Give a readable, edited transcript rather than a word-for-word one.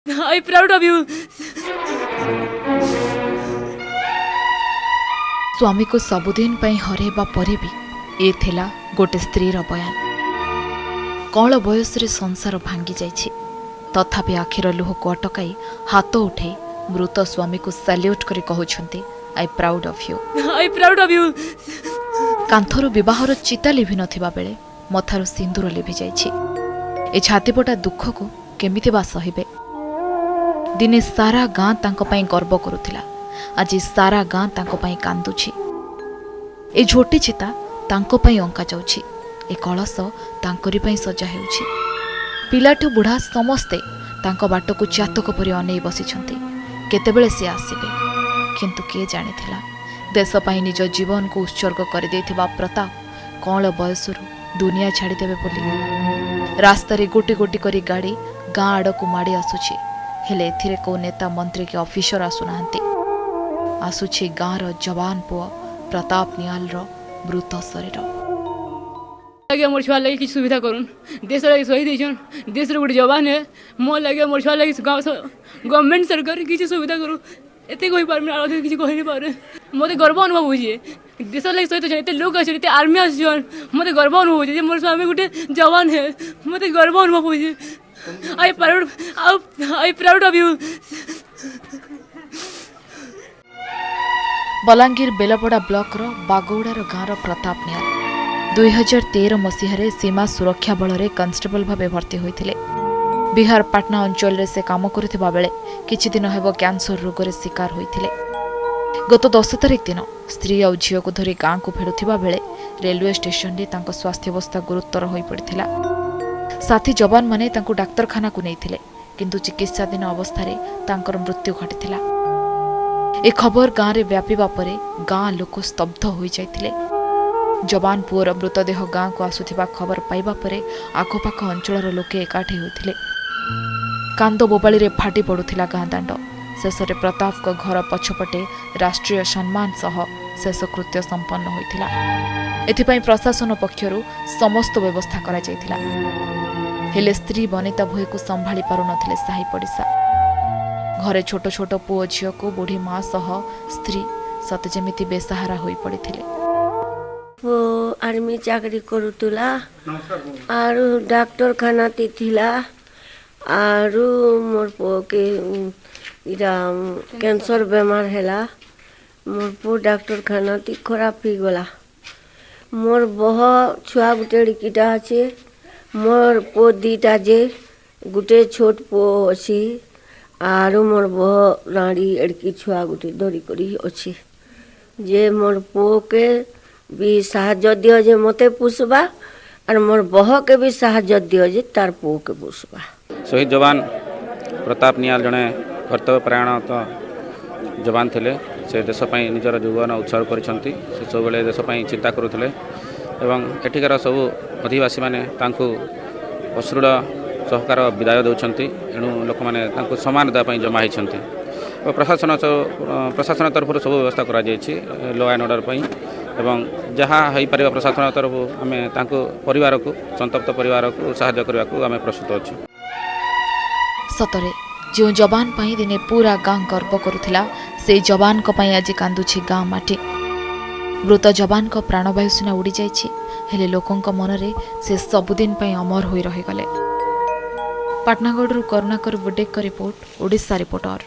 I proud of you. स्वामी को सबुदिन हरैबा परे भी ए थिला गोटे स्त्री बयान। कौल बयस संसार भांगी जाइछि, तथापि आखिर लुह को अटकाई हाथ उठे मृत स्वामी को सैल्यूट करी कहउछन्ते I proud of you. I proud of you. कांथरु विवाहर चिता लिभि नथिबा बेले मथारु सिंदूर लिभि जाइछि। ए छातीपटा दुख को केमिति बा सहिबे। दिने सारा गाँ तांको पई गर्व करुथिला, आज सारा गाँ तांको पई कांदुछि। ए झोटी चिता तांको पई अंका जाउछि, ए कलश तांकरी पई सजा हेउछि। पिलाठु बुढ़ा समस्ते तांको बाटको चातक परि अनेई बसिछन्ति, केतेबेले से आसीबे। किंतु के जानिथिला देश पई निज जीवन को उत्सर्ग कर देथिबा प्रताप कौल बयसरु दुनिया छाड़ीदेवे बोली। रास्ता रे गोटी गोटी करी गाड़ी गाँ आड़क माड़ी आसुछि, हेले एथिरे को नेता मंत्री के ऑफिसर आसुनाहांती। आसुछि गाँर जवान पुआ प्रताप नियाल रो मृत शरीर। लगे मोर छुआ लगे किछ सुविधा करूँ, देश लगे शहीद होइछन, देश रे गोटे जवान है, मो लगे मोर छुआ लगे गवर्नमेंट सरकार किछ सुविधा करूँ। एते कोई पार में आगे किछ कहि नै पारे। मते गर्व अनुभव होइछे, देश लगे शहीद होइछन, एते लोक अछि, एते आर्मी आछन, मते गर्व अनुभव होइछे जे मोर स्वामी गोटे जवान है, मते गर्व अनुभव होइछे। I proud of you. Balangir Belpada block रो बागौड़ार गाँर प्रताप नियाल 2013 मसीह सीमा सुरक्षा बल रे कांस्टेबल भावे भर्ती होइथिले। बिहार पाटना अंचल रे से काम करुथिबा बेले किछि दिन हेबो कैंसर रोग रे शिकार होइथिले। गत 10 तारिख दिन स्त्री और झील को धरी गाँ को फेरुथिबा बेले रेलवे स्टेशन रे तांको स्वास्थ्य अवस्था गुरुतर होई पड़िथिला। साथी जवान माने तांको डाक्तरखाना को नैथिले, किंतु चिकित्साधीन अवस्था रे तांकर मृत्यु घटिथिला। ए खबर गाँ रे व्यापीबा परे गाँ लोक स्तब्ध होई जाइथिले। जवान पुअर मृतदेह गाँ को आसुथिबा खबर पाइबा परे आखपाख अंचलर लोके एकाठी होइथिले। कांद बोबाली रे फाटी पड़ुथिला गाँ दांड। शेषरे प्रताप को घर पछपटे राष्ट्रीय सम्मान सह शेषकृत्य संपन्न होइथिला। एथिपाई प्रशासन पक्षरु समस्त व्यवस्था करा जाइथिला, हेले स्त्री बनिता भोई को संभाली पारु नथिले साही पड़िसा। घरे छोट छोट पुओ झियो को बुढ़ी माँ सह स्त्री सत जेमिति बेसहारा होई पड़िथिले। वो आर्मी चाकरी करुतुला आरु डॉक्टर खाना थिला आरु मोर पो के इरा कैंसर बेमार हैला। मोर पो डॉक्टर खाना ती खराब ही गला। मोर बहुत छुआ गुटे कीटा अच्छे, मोर पो दीटा जे गुटे छोट पो अच्छी आरु मोर बहुत राड़ी एड़की छुआ गुटे धरी करी अच्छी। जे मोर पो के भी साहाଯ୍य दियो जे मते पुसबा और मोर बह के भी साहाଯ୍य दियो जे तार पो के पुसबा। शहीद जवान प्रताप नियाल जड़े कर्तव्यपरायण तो जवान थे। से देशपाई निजर जीवन उत्सर्ग करिसेंती। से सब बेले देशपाई चिंता करुले एवं एठिकार सबू अधिवासी माने तांकु अश्रुल सहकार विदाय दौरान। एणु लोक मैंने सम्मान देवाई जमा होती। प्रशासन तरफ सब व्यवस्था करा लॉ एंड ऑर्डर पई एवं जहाँ हो पार प्रशासन तरफ आम परिवार को संतप्त परिवार को साहाय्य करने को आम प्रस्तुत अच्छे। सतरे जो जवान पाई दिने पूरा गाँ गर्व करुथिला, से जवान को पाई आज कांदुछि गाँ माटी। मृत जवान को प्राणवायु सिना उड़ी जाइछि, हेले लोकंक मनरे से सबुदिन पाई अमर होई रहिगले। Patnagarh Karunakar Budek report, Odisha reporter.